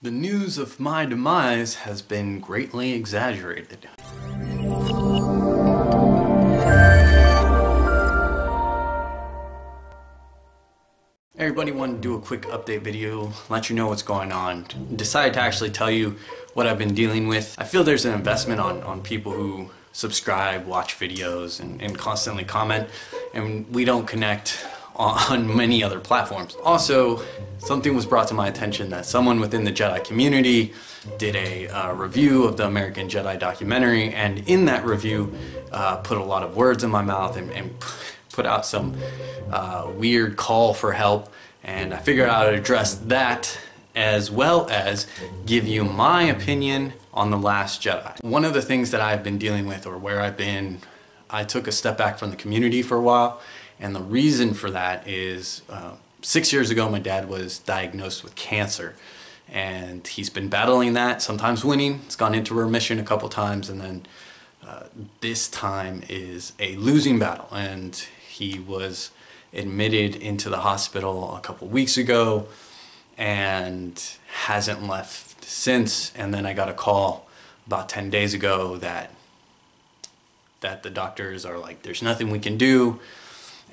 The news of my demise has been greatly exaggerated. Everybody, wanted to do a quick update video, let you know what's going on. Decided to actually tell you what I've been dealing with. I feel there's an investment on people who subscribe, watch videos, and constantly comment, and we don't connect on many other platforms. Also, something was brought to my attention that someone within the Jedi community did a review of the American Jedi documentary, and in that review put a lot of words in my mouth and put out some weird call for help, and I figured I would address that as well as give you my opinion on The Last Jedi. One of the things that I've been dealing with, or where I took a step back from the community for a while, and the reason for that is 6 years ago my dad was diagnosed with cancer, and he's been battling that, sometimes winning. It's gone into remission a couple times, and then this time is a losing battle, and he was admitted into the hospital a couple weeks ago and hasn't left since. And then I got a call about 10 days ago that the doctors are like, there's nothing we can do,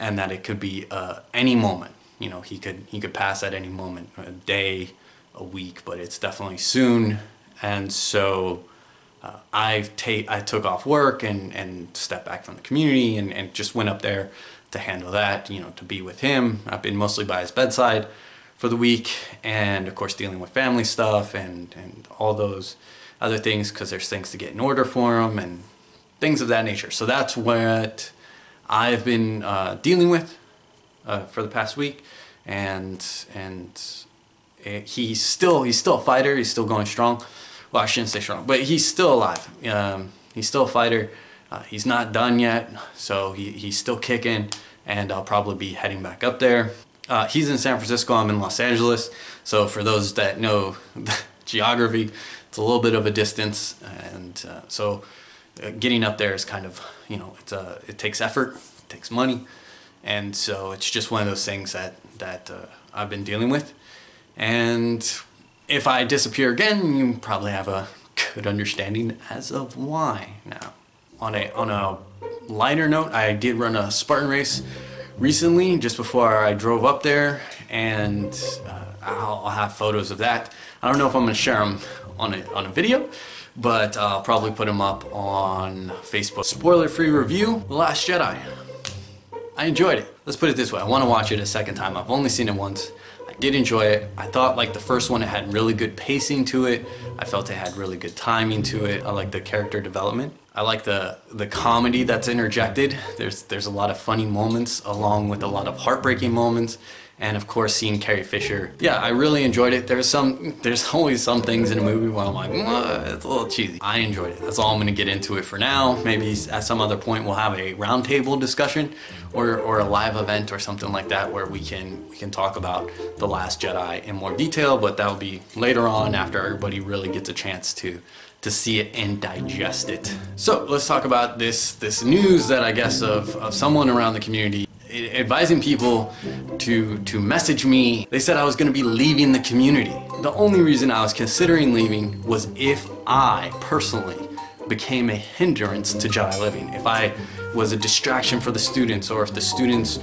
and that it could be any moment. You know, he could pass at any moment, a day, a week, but it's definitely soon. And so I took off work and stepped back from the community and just went up there to handle that, you know, to be with him. I've been mostly by his bedside for the week, and of course dealing with family stuff and all those other things, because there's things to get in order for him and things of that nature. So that's what I've been dealing with for the past week, and he's still a fighter. He's still going strong. Well, I shouldn't say strong, but he's still alive. He's still a fighter. He's not done yet, so he's still kicking, and I'll probably be heading back up there. He's in San Francisco, I'm in Los Angeles, so for those that know the geography, it's a little bit of a distance, and so getting up there is kind of, you know, it takes effort, it takes money, and so it's just one of those things that I've been dealing with. And if I disappear again, you probably have a good understanding as of why now. On a lighter note, I did run a Spartan race recently, just before I drove up there, and I'll have photos of that. I don't know if I'm going to share them on a video, but I'll probably put them up on Facebook. Spoiler-free review, The Last Jedi. I enjoyed it. Let's put it this way, I want to watch it a second time. I've only seen it once. I did enjoy it. I thought, like the first one, it had really good pacing to it. I felt it had really good timing to it. I like the character development. I like the comedy that's interjected. There's a lot of funny moments along with a lot of heartbreaking moments. And of course, seeing Carrie Fisher. Yeah, I really enjoyed it. There's always some things in a movie where I'm like, it's a little cheesy. I enjoyed it. That's all I'm gonna get into it for now. Maybe at some other point we'll have a roundtable discussion or a live event or something like that where we can talk about The Last Jedi in more detail, but that will be later on after everybody really gets a chance to see it and digest it. So let's talk about this news that I guess of someone around the community advising people to message me. They said I was going to be leaving the community. The only reason I was considering leaving was if I personally became a hindrance to Jedi living. If I was a distraction for the students, or if the students,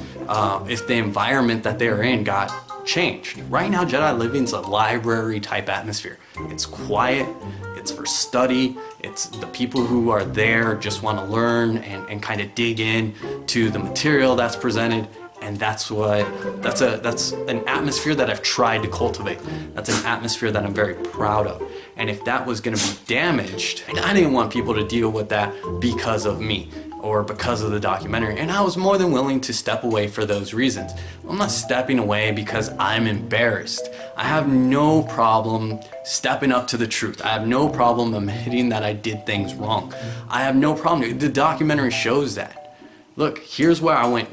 if the environment that they're in got changed. Right now, Jedi living's a library type atmosphere. It's quiet, it's for study, it's the people who are there just want to learn and kind of dig in to the material that's presented, and that's an atmosphere that I've tried to cultivate. That's an atmosphere that I'm very proud of. And if that was going to be damaged, and I didn't want people to deal with that because of me or because of the documentary, and I was more than willing to step away for those reasons. I'm not stepping away because I'm embarrassed. I have no problem stepping up to the truth. I have no problem admitting that I did things wrong. I have no problem. The documentary shows that. Look, here's where I went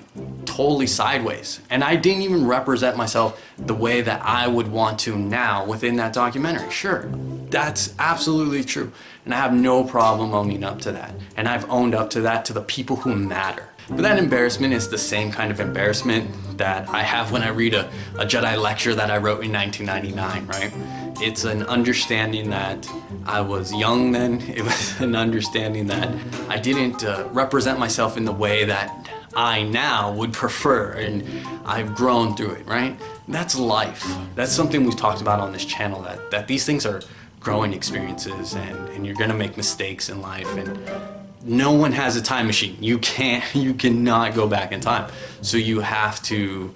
totally sideways, and I didn't even represent myself the way that I would want to now within that documentary. Sure, that's absolutely true, and I have no problem owning up to that, and I've owned up to that to the people who matter. But that embarrassment is the same kind of embarrassment that I have when I read a Jedi lecture that I wrote in 1999, right? It's an understanding that I was young then. It was an understanding that I didn't represent myself in the way that I now would prefer, and I've grown through it, right? That's life. That's something we've talked about on this channel, that these things are growing experiences, and you're gonna make mistakes in life, and no one has a time machine. You cannot go back in time. So you have to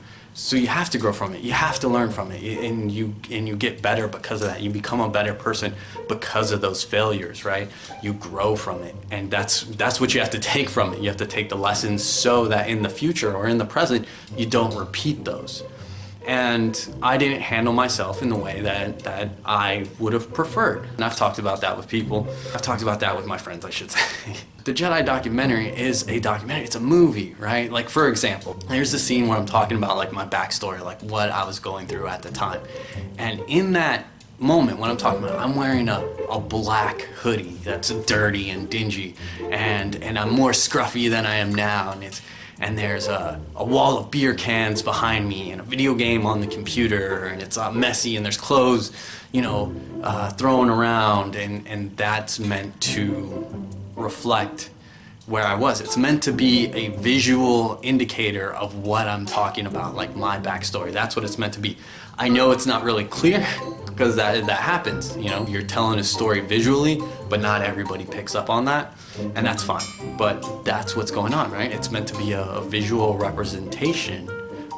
grow from it. You have to learn from it, and you get better because of that. You become a better person because of those failures, right? You grow from it, and that's what you have to take from it. You have to take the lessons so that in the future or in the present, you don't repeat those. And I didn't handle myself in the way that I would have preferred. And I've talked about that with people. I've talked about that with my friends, I should say. The Jedi documentary is a documentary. It's a movie, right? Like, for example, here's the scene where I'm talking about like my backstory, like what I was going through at the time. And in that moment when I'm talking about, I'm wearing a black hoodie that's dirty and dingy, and I'm more scruffy than I am now, and there's a wall of beer cans behind me and a video game on the computer, and it's messy, and there's clothes, you know, thrown around, and that's meant to reflect where I was. It's meant to be a visual indicator of what I'm talking about, like my backstory. That's what it's meant to be. I know it's not really clear because that happens, you know. You're telling a story visually, but not everybody picks up on that, and that's fine. But that's what's going on, right? It's meant to be a visual representation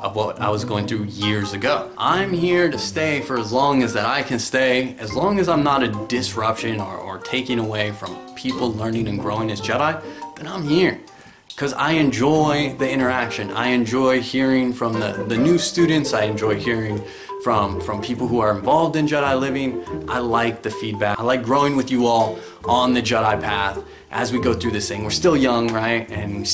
of what I was going through years ago. I'm here to stay for as long as that I can stay, as long as I'm not a disruption or taking away from people learning and growing as Jedi, then I'm here. Because I enjoy the interaction. I enjoy hearing from the new students. I enjoy hearing from people who are involved in Jedi living. I like the feedback. I like growing with you all on the Jedi path as we go through this thing. We're still young, right? And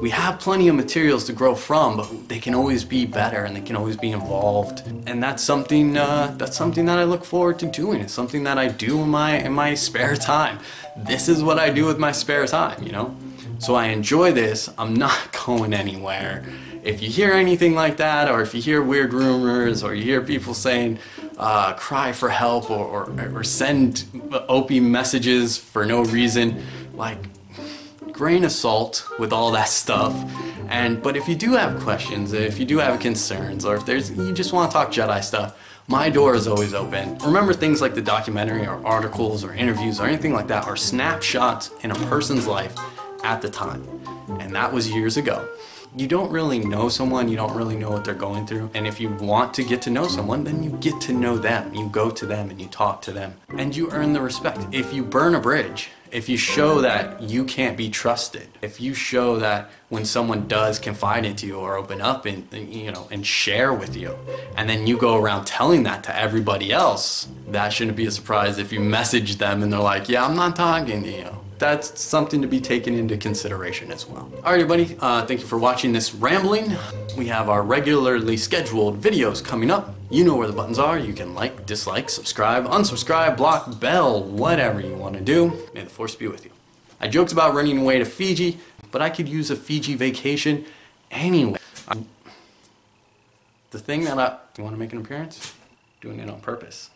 we have plenty of materials to grow from, but they can always be better, and they can always be involved. And that's something that I look forward to doing. It's something that I do in my spare time. This is what I do with my spare time, you know? So I enjoy this. I'm not going anywhere. If you hear anything like that, or if you hear weird rumors, or you hear people saying cry for help, or send Opie messages for no reason, like, grain of salt with all that stuff. But if you do have questions, if you do have concerns, or if you just want to talk Jedi stuff, my door is always open. Remember, things like the documentary or articles or interviews or anything like that are snapshots in a person's life at the time, and that was years ago. You don't really know someone, you don't really know what they're going through, and if you want to get to know someone, then you get to know them. You go to them and you talk to them, and you earn the respect. If you burn a bridge, if you show that you can't be trusted, if you show that when someone does confide into you or open up and, you know, and share with you, and then you go around telling that to everybody else, that shouldn't be a surprise if you message them and they're like, yeah, I'm not talking to you. That's something to be taken into consideration as well. Alright, everybody, thank you for watching this rambling. We have our regularly scheduled videos coming up. You know where the buttons are. You can like, dislike, subscribe, unsubscribe, block, bell, whatever you want to do. May the force be with you. I joked about running away to Fiji, but I could use a Fiji vacation anyway. The thing that you want to make an appearance? Doing it on purpose.